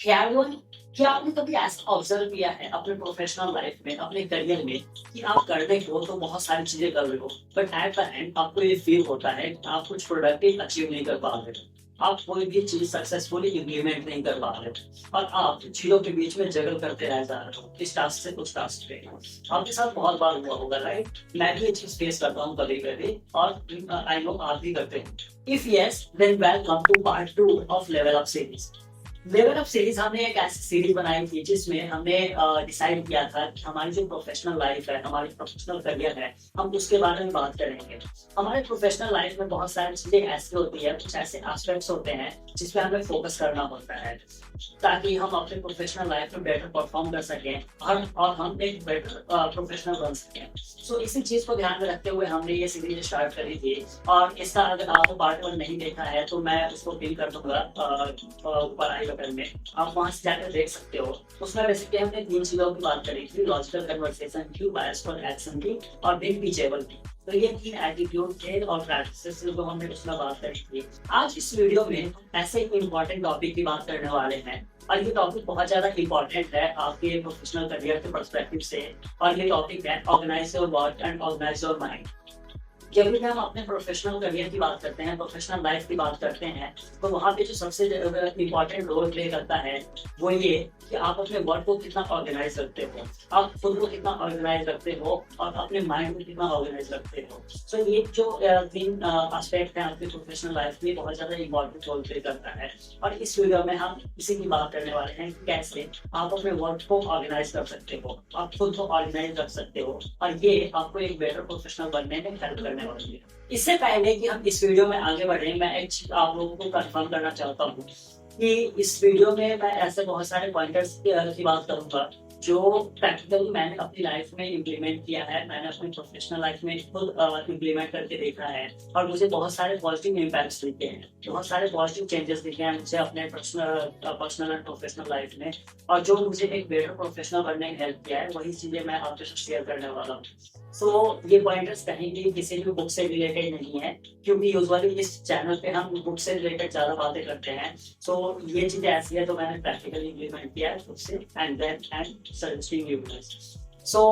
ख्याल हुआ क्या आपने कभी ऐसा ऑब्जर्व किया है अपने प्रोफेशनल लाइफ में, अपने करियर में कि आप कर रहे हो तो बहुत सारी चीजें कर रहे हो, बट एट द एंड आपको ये फील होता है कि आप कुछ प्रोडक्टिव अचीव नहीं कर पा रहे हो, आप कोई भी चीज सक्सेसफुली इम्प्लीमेंट नहीं कर पा रहे हो और आप चीजों के बीच में जगल करते रह जा रहे हो इस टास्क से उस टास्क पे। आपके साथ बहुत बार हुआ होगा, राइट? मैं भी ये चीज फेस करता हूँ कभी कभी और आई नो आप भी करते हैं। If yes, then welcome to part 2 of level up series. Level up series हमने एक ऐसी सीरीज बनाई थी जिसमें हमने डिसाइड किया था कि हमारी जो प्रोफेशनल लाइफ है, हमारी प्रोफेशनल करियर है, हम उसके बारे में बात करेंगे। हमारे प्रोफेशनल लाइफ में बहुत सारी चीजें ऐसी होती है, कुछ ऐसे एस्पेक्ट्स होते हैं जिस पे हमें फोकस करना होता है ताकि हम अपने प्रोफेशनल लाइफ में बेटर परफॉर्म कर सकें और हम एक बेटर प्रोफेशनल बन सकें। सो इसी चीज को ध्यान में रखते हुए हमने ये सीरीज स्टार्ट करी थी और इसका अगर आपको पार्ट 1 नहीं देखा है तो मैं उसको पिन कर दूंगा ऊपर आई बटन में, आप वहां से जाकर देख सकते हो। उसमें बेसिकली हमने 3 चीजों की बात करी थी, लॉजिकल कन्वर्सेशन की, बायस फॉर एक्शन की और बिग टीचेबल की। तो ये 3 एटीट्यूड थे और प्रैक्टिसेस जो हमने उसमें बात करी थी। आज इस वीडियो में ऐसे इंपॉर्टेंट टॉपिक की बात करने वाले हैं और ये टॉपिक बहुत ज्यादा इंपॉर्टेंट है आपके प्रोफेशनल करियर के पर्सपेक्टिव से और ये टॉपिक है organise your work and organise your mind. जब भी हम अपने प्रोफेशनल करियर की बात करते हैं, प्रोफेशनल लाइफ की बात करते हैं, तो वहाँ पे जो सबसे इम्पोर्टेंट रोल प्ले करता है वो ये कि आप अपने वर्क को कितना ऑर्गेनाइज रखते हो, आप खुद को कितना ऑर्गेनाइज रखते हो और अपने माइंड को कितना ऑर्गेनाइज रखते हो। सो ये जो 3 एस्पेक्ट हैं आपकी प्रोफेशनल लाइफ में बहुत ज्यादा इम्पोर्टेंट रोल प्ले करता है और इस वीडियो में हम इसी की बात करने वाले हैं कि कैसे आप अपने वर्क को ऑर्गेनाइज कर सकते हो, आप खुद को ऑर्गेनाइज रख सकते हो और ये आपको एक बेटर प्रोफेशनल बनने में हेल्प करने वाली है। इससे पहले कि हम इस वीडियो में आगे बढ़े, मैं एक चीज आप लोगों को कंफर्म करना चाहता हूँ कि इस वीडियो में मैं ऐसे बहुत सारे पॉइंटर्स की बात करूंगा जो प्रैक्टिकली मैंने अपनी लाइफ में इम्प्लीमेंट किया है, मैंने अपनी प्रोफेशनल लाइफ में खुद इम्प्लीमेंट करके देखा है और मुझे बहुत सारे पॉजिटिव इम्पैक्ट्स दिखे हैं, बहुत सारे पॉजिटिव चेंजेस दिखे हैं मुझे अपने पर्सनल एंड प्रोफेशनल लाइफ में और जो मुझे एक बेटर प्रोफेशनल बनने में हेल्प किया है वही चीजें मैं आपके साथ शेयर करने वाला हूँ। सो ये पॉइंटर्स कहीं भी किसी भी बुक से रिलेटेड नहीं है क्योंकि यूजुअली इस चैनल पे हम बुक से रिलेटेड ज्यादा बातें करते हैं। सो ये चीजें ऐसी है तो मैंने प्रैक्टिकली इम्प्लीमेंट किया है खुद से and then and suggesting you guys. So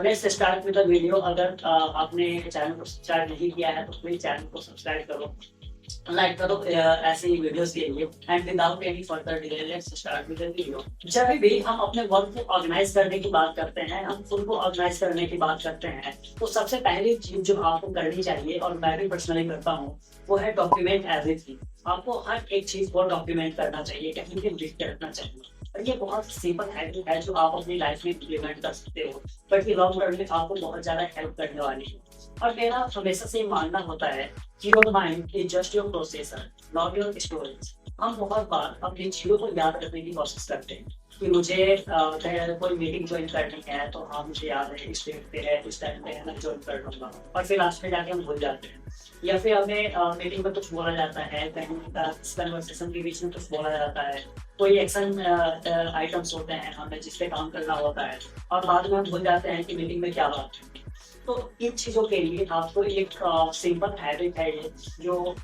let's start with the video. अगर आपने चैनल को सब्सक्राइब नहीं किया है तो प्लीज चैनल को सब्सक्राइब करो, लाइक करो ऐसे ही वीडियोस के लिए and without any further delay let's start with the video. जब भी हम अपने वर्क को ऑर्गेनाइज करने की बात करते हैं, हम खुद को ऑर्गेनाइज करने की बात करते हैं, तो सबसे पहली चीज जो आपको करनी चाहिए और मैं भी पर्सनली करता हूँ वो है डॉक्यूमेंट एवरीथिंग। आपको हर एक चीज को डॉक्यूमेंट करना चाहिए, कहीं भी लिख के रखना चाहिए और ये बहुत सिंपल हैबिट है जो आप अपनी लाइफ में इम्प्लीमेंट कर सकते हो बट ये लॉन्ग रन में आपको बहुत ज्यादा हेल्प करने वाली है। और मेरा हमेशा से मानना होता है कि your mind is just your processor not your storage. हम बहुत बार अपनी चीजों को याद रखने की कोशिश करते हैं कि मुझे कोई मीटिंग ज्वाइन करनी है तो हाँ मुझे याद है इस डेट पे है, इस टाइम पे है, मैं ज्वाइन कर लूंगा और फिर लास्ट में जाके हम भूल जाते हैं। या फिर हमें मीटिंग में कुछ बोला जाता है, कहीं कन्वर्सेशन के बीच में कुछ बोला जाता है, कोई एक्शन आइटम्स होते हैं हमें जिस पे काम करना होता है और बाद में हम भूल जाते हैं कि मीटिंग में क्या बात है। तो इन चीजों के लिए आपको एक सिंपल हैबिट है ये जो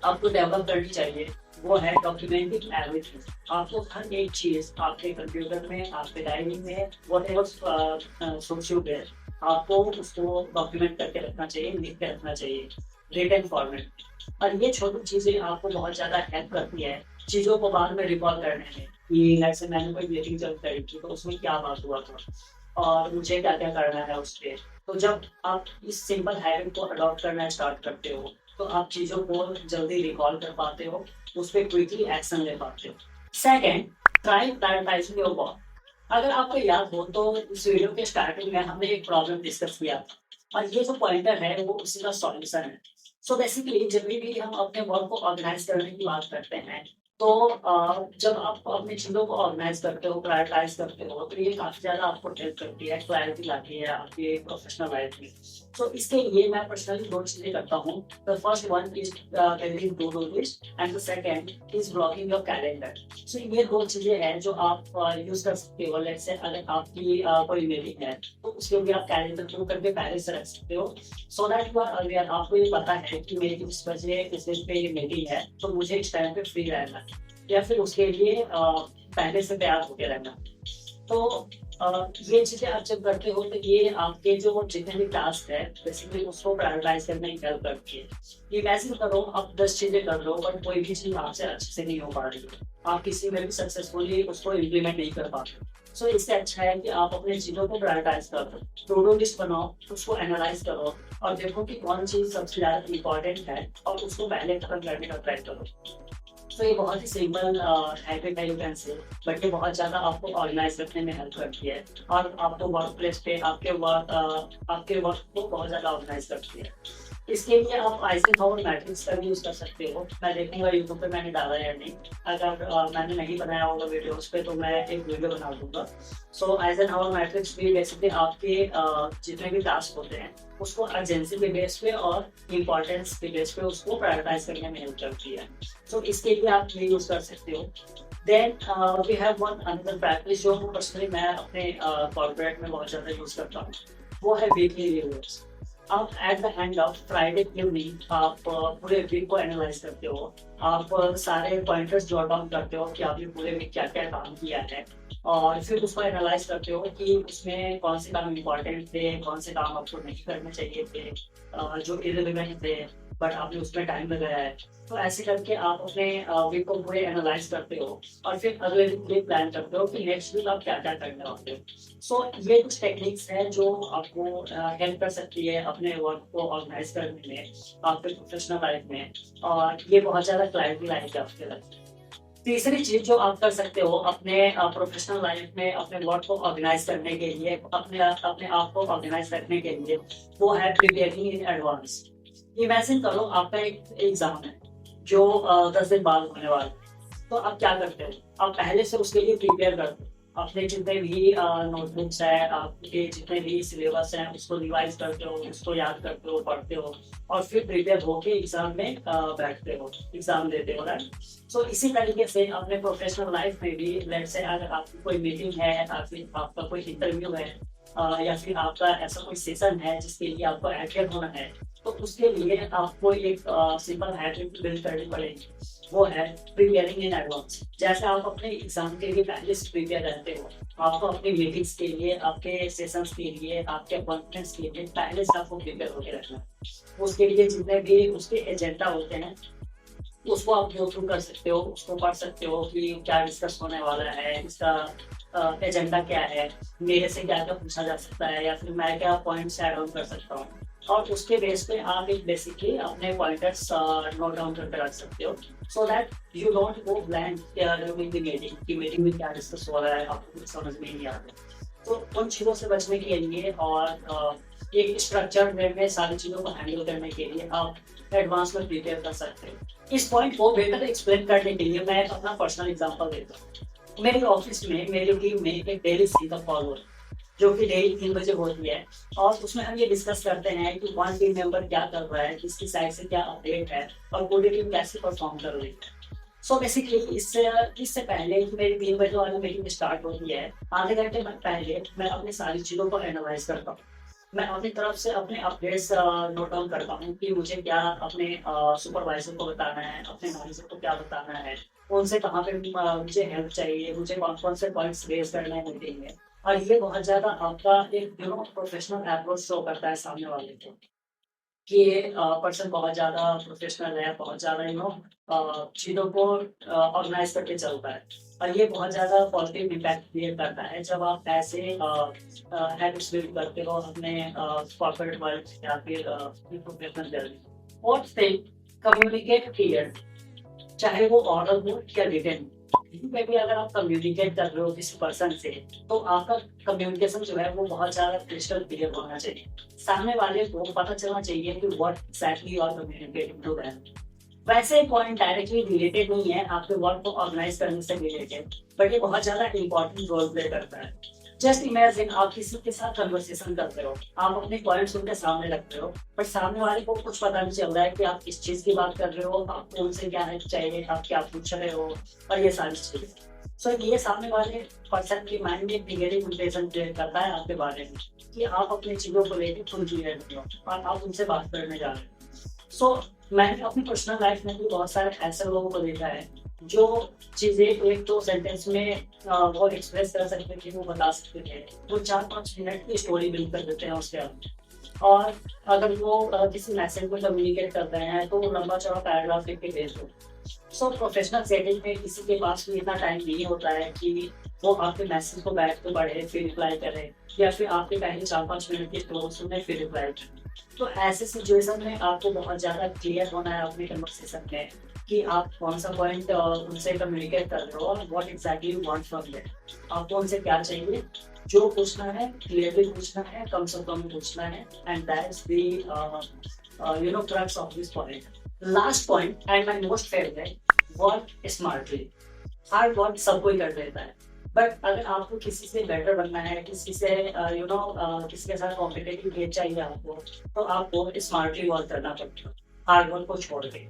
आपको डेवलप करनी चाहिए, वो है डॉक्यूमेंटिंग एवरीथिंग। आपको हर एक चीज आपके कंप्यूटर में, आपके डायरी में, व्हाटएवर सुट्स यू वेयर, आपको उसको डॉक्यूमेंट करके रखना चाहिए, लिख के रखना चाहिए रिटन फॉर्मेट। और ये छोटी चीजें आपको बहुत ज्यादा हेल्प करती है चीजों को बाद में रिकॉल करने में कि जैसे मैंने कोई मीटिंग चल करी थी तो उसमें क्या बात हुआ था और मुझे क्या क्या करना है उस पर। तो जब आप इस सिंपल हैबिट को अडॉप्ट करना स्टार्ट करते हो तो आप चीजों को जल्दी रिकॉल कर पाते हो, उस पर क्विकली एक्शन ले पाते हो। Second, try prioritising your work. अगर आपको याद हो तो इस वीडियो के स्टार्टिंग में हमने एक प्रॉब्लम डिस्कस किया था और ये जो पॉइंटर है वो उसी का सॉल्यूशन है। सो बेसिकली जब भी हम अपने वर्क को ऑर्गेनाइज करने की बात करते हैं तो जब आप अपनी चीज़ों को ऑर्गेनाइज करते हो, प्रायोरिटाइज करते हो तो ये काफ़ी ज़्यादा आपको हेल्प करती है, क्लैरिटी लाती है आपकी प्रोफेशनल लाइफ में। तो इसके लिए मैं पर्सनली 2 चीज़ें करता हूँ। The first one is taking to do list and the second is blocking your calendar. So ये 2 चीज़ें हैं जो आप यूज कर सकते हो। लेट्स से अगर आपकी कोई मीटिंग है तो उसके लिए आप कैलेंडर थ्रू करके पहले से रख सकते हो so that you are aware, आपको ये पता है कि मेरी इस बजे इस दिन पे ये मीटिंग है तो मुझे इस टाइम पे फ्री रहना है। या फिर उसके लिए पहले से तैयार होके रहना। तो ये चीज़ें आप जब करते हो तो ये आपके जो जितने भी टास्क है बेसिकली उसको प्रायोरिटाइज़ करने में हेल्प करती है। इमेजिन करो आप 10 चीज़ें कर रहे हो बट कोई भी चीज़ आपसे अच्छे से नहीं हो पा रही है। आप किसी में भी सक्सेसफुली उसको इम्प्लीमेंट नहीं कर पाते। सो इससे अच्छा है कि आप अपनी चीज़ों को प्रायोरिटाइज़ करो, टू डू लिस्ट बनाओ, उसको एनालाइज़ करो और देखो कि कौन चीज़ सबसे ज़्यादा इम्पोर्टेंट है और उसको पहले खत्म करने का ट्राई करो। तो ये बहुत ही सिंपल हैबिट है यू कैन से, बट ये बहुत ज़्यादा आपको ऑर्गेनाइज रखने में हेल्प करती है और आपको वर्क प्लेस पे आपके वर्क को बहुत ज़्यादा ऑर्गेनाइज करती है। इसके लिए आप आइजनहावर मैट्रिक्स का भी यूज़ कर सकते हो। मैं देखूंगा यूट्यूब पे मैंने डाला है या नहीं। अगर मैंने नहीं बनाया होगा वीडियोस पे तो मैं एक वीडियो बना दूंगा। सो आइजनहावर मैट्रिक्स भी बेसिकली आपके जितने भी टास्क होते हैं उसको अर्जेंसी के बेस पे और इम्पोर्टेंस के बेस पे उसको प्रायोरिटाइज करने में हेल्प करती है। सो इसके लिए आप ये यूज़ कर सकते हो। Then we have one another practice जो पर्सनली मैं अपने कॉर्पोरेट में बहुत ज़्यादा यूज़ करता हूँ, वो है वीकली रिव्यूज। आप at the end of Friday evening आप पूरे वीक को एनालाइज करते हो। आप सारे पॉइंटर्स जॉट डाउन करते हो कि आपने पूरे वीक क्या क्या काम किया है और फिर उसको एनालाइज करते हो कि उसमें कौन से काम इम्पोर्टेंट थे, कौन से काम आपको नहीं करने चाहिए थे, जो इररिलेवेंट थे बट आपने उसमें टाइम लगाया है। तो ऐसे करके आप अपने वीक को पूरे एनालाइज करते हो और फिर अगले वीक के लिए प्लान करते हो कि नेक्स्ट वीक आप क्या क्या करने वाले हो। सो ये कुछ टेक्निक्स हैं जो आपको हेल्प कर सकती है अपने वर्क को ऑर्गेनाइज करने में, आपके प्रोफेशनल लाइफ में, और ये बहुत ज़्यादा क्लैरिटी लाएगी आपके लाइफ। तीसरी चीज जो आप कर सकते हो अपने प्रोफेशनल लाइफ में अपने वर्क को ऑर्गेनाइज करने के लिए, अपने अपने आप को ऑर्गेनाइज रखने के लिए, वो है प्रिपेयरिंग इन एडवांस। इमेजिन करो आपका एक एग्जाम है जो 10 दिन बाद होने वाला है। तो आप क्या करते हो, आप पहले से उसके लिए प्रिपेयर करते हो। अपने जितने भी नोटबुक्स है, आपके जितने भी सिलेबस हैं उसको रिवाइज करते हो, उसको याद करते हो, पढ़ते हो और फिर प्रिपेयर होके एग्जाम में बैठते हो, एग्जाम देते हो, राइट। सो इसी तरीके से अपने प्रोफेशनल लाइफ में भी लेट्स से अगर आपकी कोई मीटिंग है या फिर आपका कोई इंटरव्यू है या फिर आपका ऐसा कोई सेशन है जिसके लिए आपको अटेंड होना है, तो उसके लिए आपको एक सिंपल हैबिट बिल्ड करनी पड़ेगी। वो है प्रिपेयरिंग इन एडवांस। जैसे आप अपने एग्जाम के लिए पहले से प्रिपेयर रहते हो, आपको अपनी मीटिंग्स के लिए, आपके सेशंस के लिए, आपके कॉन्फ्रेंस के लिए पहले से आपको प्रिपेयर होकर रखना है। उसके लिए जितने भी उसके एजेंडा होते हैं उसको आप गो थ्रू कर सकते हो, उसको पढ़ सकते हो कि क्या डिस्कस होने वाला है, इसका एजेंडा क्या है, मेरे से क्या क्या पूछा जा सकता है या फिर मैं क्या पॉइंट्स ऐड ऑन कर सकता हूँ। और उसके बेस पे आप एक बेसिकली अपने पॉइंटर्स नोट डाउन करके रख सकते हो so that you don't go blank during the meeting कि मीटिंग में क्या डिस्कस हो रहा है आपको कुछ समझ में नहीं आता। तो उन चीज़ों से बचने के लिए और एक स्ट्रक्चर्ड वे में सारी चीज़ों को हैंडल करने के लिए आप एडवांस में प्रिपेयर कर सकते हो। इस पॉइंट को बेहतर एक्सप्लेन करने के लिए मैं अपना पर्सनल एग्जांपल देता हूँ। मेरे ऑफिस में मेरी टीम में एक डेली सीकअप कॉल हो जो कि डेली 3 बजे होती है और उसमें हम ये डिस्कस करते हैं कि कौन टीम मेंबर क्या कर रहा है, किसकी साइड से क्या अपडेट है और पूरी टीम कैसे परफॉर्म कर रही है। सो बेसिकली इससे पहले कि मेरी 3 बजे वाली मीटिंग स्टार्ट होती है, आधे घंटे पहले मैं अपनी सारी चीज़ों को एनालाइज करता हूँ। मैं अपनी तरफ से अपने अपडेट्स नोट डाउन करता हूँ कि मुझे क्या अपने सुपरवाइजर को बताना है, अपने मैनेजर को क्या बताना है, उनसे कहाँ पे मुझे हेल्प चाहिए, मुझे कौन कौन से पॉइंट्स रेज करने हैं मीटिंग में। और ये बहुत ज़्यादा आपका एक प्रोफेशनल अप्रोच शो करता है सामने वाले को कि ये पर्सन बहुत ज़्यादा प्रोफेशनल है, बहुत ज़्यादा चीज़ों को ऑर्गेनाइज करके चलता है। और ये बहुत ज़्यादा पॉजिटिव इम्पैक्ट क्रिएट करता है जब आप ऐसे हैबिट्स बिल्ड करते हो अपने कॉर्पोरेट वर्ल्ड या फिर professional journey. Fourth thing, communicate clear, चाहे वो ऑर्डर हो या रिटन। में भी अगर आप कम्युनिकेट कर रहे हो किसी पर्सन से तो आपका कम्युनिकेशन जो है वो बहुत ज्यादा क्रिस्टल क्लियर होना चाहिए। सामने वाले को पता चलना चाहिए कि what exactly you are communicating to them. वैसे पॉइंट डायरेक्टली रिलेटेड नहीं है आपके वर्क को ऑर्गेनाइज करने से रिलेटेड, बट ये बहुत ज्यादा इंपॉर्टेंट रोल प्ले करता है। जस्ट इमेजिन आप किसी के साथ कन्वर्सेशन करते हो, आप अपने पॉइंट्स उनके सामने रखते हो, बट सामने वाले को कुछ पता नहीं चल रहा है कि आप किस चीज की बात कर रहे हो, आपको उनसे क्या हेल्प चाहिए, आप क्या पूछ रहे हो और ये सारी चीजें। सो ये सामने वाले पर्सन के माइंड में नेगेटिव इंप्रेशन क्रिएट करता है आपके बारे में कि आप अपनी चीजों को लेकर फुल क्लियर नहीं हो और आप उनसे बात करने जा रहे हो। सो मैंने अपनी पर्सनल लाइफ में भी बहुत सारे ऐसे लोगों को देखा है जो चीज़ें एक दो सेंटेंस में वो एक्सप्रेस कर सकते थे, वो बता सकते थे, वो 4-5 मिनट की स्टोरी बिल्ड कर देते हैं उसके अंदर। और अगर वो किसी मैसेज को कम्युनिकेट कर रहे हैं तो वो लंबा चौड़ा पैराग्राफ लिख के भेज दो। सो प्रोफेशनल सेटिंग में किसी के पास भी इतना टाइम नहीं होता है कि वो आपके मैसेज को बैठ के पढ़े फिर रिप्लाई करे, या फिर आपके पहले 4-5 मिनट की स्टोरी सुने फिर रिप्लाई करे। तो ऐसे सिचुएशन में आपको बहुत ज़्यादा क्लियर होना है अपने कन्वर्सेशन में कि आप कौन सा पॉइंट उनसे कम्युनिकेट कर रहे हो और what exactly you want from them. आपको उनसे क्या चाहिए, जो पूछना है क्लियरली पूछना है, कम से कम पूछना है, and that's the crux of this point. Last point and my most favourite, work smartly. Hard work सब कोई कर देता है, बट अगर आपको किसी से बेटर बनना है, किसी से किसी के साथ कॉम्पिटिटिव गेम चाहिए आपको, तो आपको स्मार्टली वर्क करना पड़ेगा, हार्ड वर्क को छोड़ के।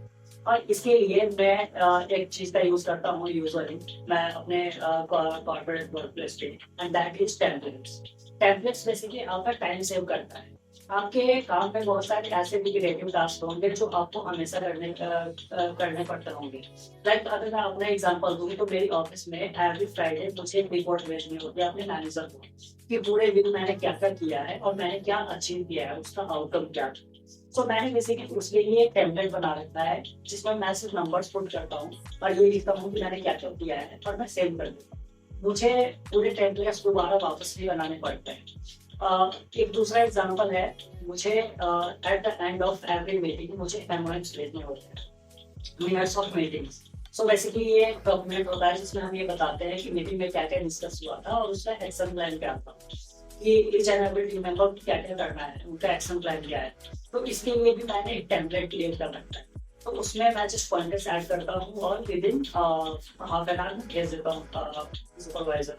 और इसके लिए मैं एक चीज का यूज करता हूँ यूजुअली, मैं अपने कॉर्पोरेट वर्क प्लेस पे, and that is templates. Templates basically आपका टाइम सेव करता है। आपके काम में बहुत सारे ऐसे भी क्रिएटिव टास्क होंगे जो आपको हमेशा करने पड़ते होंगे। लाइक अगर मैं अपना एग्जांपल दूँ तो मेरी ऑफिस में एवरी फ्राइडे मुझे एक रिपोर्ट भेजनी होती है अपने मैनेजर को कि पूरे दिन मैंने क्या क्या किया है और मैंने क्या अचीव किया है, उसका आउटकम क्या था। सो मैंने बेसिकली उसके लिए एक टेम्पलेट बना रखा है जिसमें मैं सिर्फ नंबर्स पुट करता हूँ और ये लिखता हूँ कि मैंने क्या क्या किया है और मैं सेव कर देता हूँ। मुझे पूरे टेम्पलेट्स दोबारा वापस नहीं बनाने पड़ते हैं। एक दूसरा एग्जांपल है, मुझे at the end of every meeting मुझे मेमोरेंड्स भेजने होते हैं, minutes of meetings. So basically ये एक डॉक्यूमेंट होता है जिसमें हम ये बताते हैं कि मीटिंग में क्या क्या डिस्कस हुआ था और उसका एक्शन प्लान क्या था, कि each and every team member को क्या क्या करना है, उनका एक्शन प्लान क्या है। तो इसके लिए भी मैंने एक टेम्पलेट क्रिएट कर रखा है, तो उसमें मैं जस्ट पॉइंटर्स ऐड करता हूँ और with in half an hour में भेज देता हूँ सुपरवाइजर।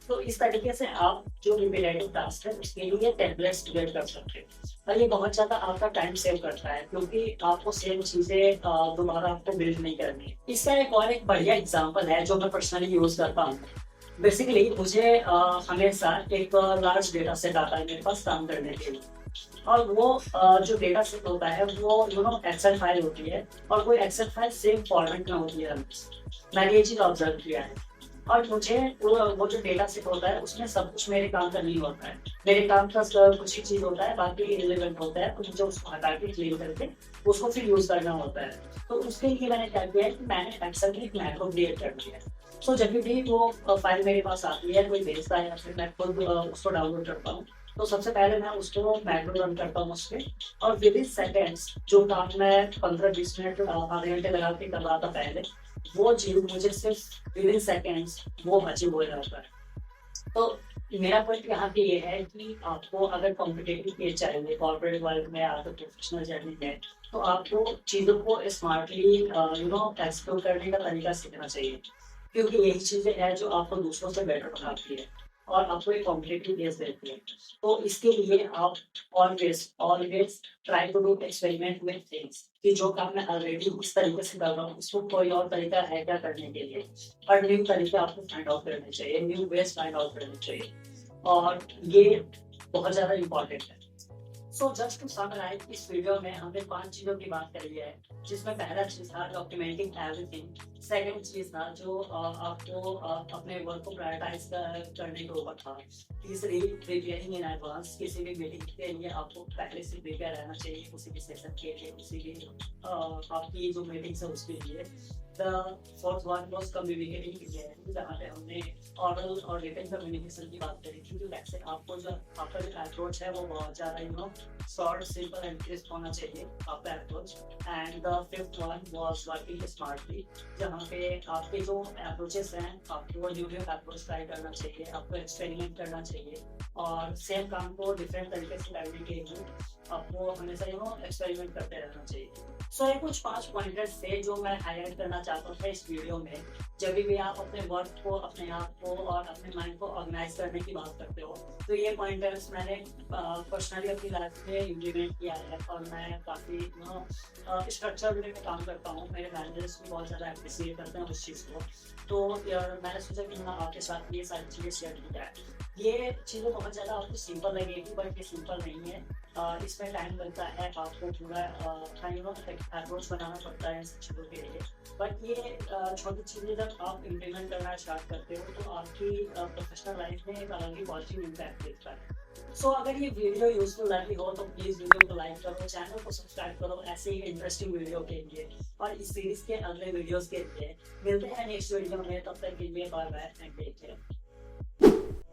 तो इस तरीके से आप जो रिपीटेटिव टास्क है उसके लिए टेम्पलेट्स क्रिएट कर सकते हैं, और ये बहुत ज़्यादा आपका टाइम सेव करता है क्योंकि आपको सेम चीज़ें दोबारा आपको बिल्ड नहीं करनी है। इसका एक और एक बढ़िया एग्जांपल है जो मैं पर्सनली यूज़ करता हूँ। बेसिकली मुझे हमेशा एक लार्ज डेटा सेट आता है मेरे पास काम करने के लिए, और वो जो डेटा सेट होता है वो एक्सेल फाइल होती है, और वो एक्सेल फाइल सेम फॉर्मेट में होती है हमेशा। मैंने ये चीज़ ऑब्जर्व किया है। और मुझे वो जो डेटा सेट होता है उसमें सब कुछ मेरे काम का नहीं होता है, मेरे काम का कुछ ही चीज़ होता है, बाकी इरेलेवेंट होता है, तो मुझे उसको हटा के क्लीन करके उसको फिर यूज़ करना होता है। तो उसके लिए मैंने क्या किया है कि मैंने एक्सेल में एक मैक्रो क्रिएट कर दिया है। सो जब भी वो फाइल मेरे पास आती है, कोई भेजता है या फिर मैं खुद उसको डाउनलोड करता हूँ, तो सबसे पहले मैं उसको मैक्रो रन करता हूँ उसपे, और विद इन सेकेंड्स जो काम मैं 15-20 मिनट आधे घंटे लगा के कर रहा था पहले, वो चीज़ मुझे सिर्फ विद इन सेकेंड्स वो अचीव हो जाता है। तो मेरा पॉइंट यहाँ पे ये है कि आपको अगर कॉम्पिटेटिव पेज चाहिए कॉर्पोरेट वर्ल्ड में या फिर प्रोफेशनल जर्नी में, तो आपको चीज़ों को स्मार्टली एक्सप्लोर करने का तरीका सीखना चाहिए, क्योंकि यही चीज़ें हैं जो आपको दूसरों से बेटर बनाती है और आपको एक कॉम्पिटेटिव एज देती है। तो इसके लिए आप always always try to do experiment with things, कि जो काम मैं ऑलरेडी इस तरीके से कर रहा हूँ उसको कोई और तरीका है क्या करने के लिए, और न्यू तरीके आपको फाइंड आउट करने चाहिए, न्यू वेज फाइंड आउट करने चाहिए, और ये बहुत ज़्यादा इम्पोर्टेंट है। सो जस्ट टू समराइज, इस वीडियो में हमने 5 चीज़ों की बात करी है, जिसमें पहला चीज़ था डॉक्यूमेंटिंग एवरीथिंग, सेकंड चीज़ था जो आपको अपने वर्क को प्रायोरिटाइज करने के ऊपर था, तीसरी प्रिपेयरिंग इन एडवांस, किसी भी मीटिंग के लिए आपको पहले से प्रिपेयर रहना चाहिए, किसी भी सेशन के लिए, किसी भी आपकी जो मीटिंग्स है उसके लिए। The fourth one was communicating clearly, जहाँ पे हमने ऑरल और रिटन कम्युनिकेशन की बात करी थी, वैसे आपको जो आपका जो अप्रोच है वो बहुत ज़्यादा शॉर्ट सिंपल एंड क्रिस्प होना चाहिए आपका approach. And the fifth one was working smartly, जहाँ पे आपके जो अप्रोचेस हैं आपको न्यू अप्रोच ट्राई करना चाहिए, आपको एक्सपेरिमेंट करना चाहिए, और सेम काम को डिफरेंट तरीके से करने के लिए आपको हमेशा एक्सपेरिमेंट करते रहना चाहिए। सो ये कुछ 5 पॉइंटर्स थे जो मैं हाईलाइट करना चाहता था इस वीडियो में। जब भी आप अपने वर्क को, अपने आप को और अपने माइंड को ऑर्गेनाइज करने की बात करते हो, तो ये पॉइंटर्स मैंने पर्सनली अपनी लाइफ में इम्प्लीमेंट किया है, और मैं काफ़ी स्ट्रक्चर में काम करता हूँ। मेरे मैनेजर्स भी बहुत ज़्यादा अप्रिशिएट करते हैं उस चीज़ को। तो मैंने सोचा कि मैं आपके साथ ये सारी चीज़ें शेयर की जाए। ये चीज़ें बहुत ज़्यादा आपको सिंपल लगेगी, बट ये सिंपल नहीं है। इसमें टाइम लगता है, आपको पूरा अप्रोच बनाना पड़ता है इन सब चीज़ों के लिए। बट ये छोटी चीज़ें जब आप इम्प्लीमेंट करना स्टार्ट करते हो तो आपकी प्रोफेशनल लाइफ में एक अलग ही पॉजिटिव इम्पैक्ट दिखता है। सो अगर ये वीडियो यूजफुल लगी हो तो प्लीज़ वीडियो को लाइक करो, चैनल को सब्सक्राइब करो ऐसे ही इंटरेस्टिंग वीडियो के लिए, और इस सीरीज के अगले वीडियोस के लिए। मिलते हैं नेक्स्ट वीडियो में, तब तक के लिए bye bye and take care.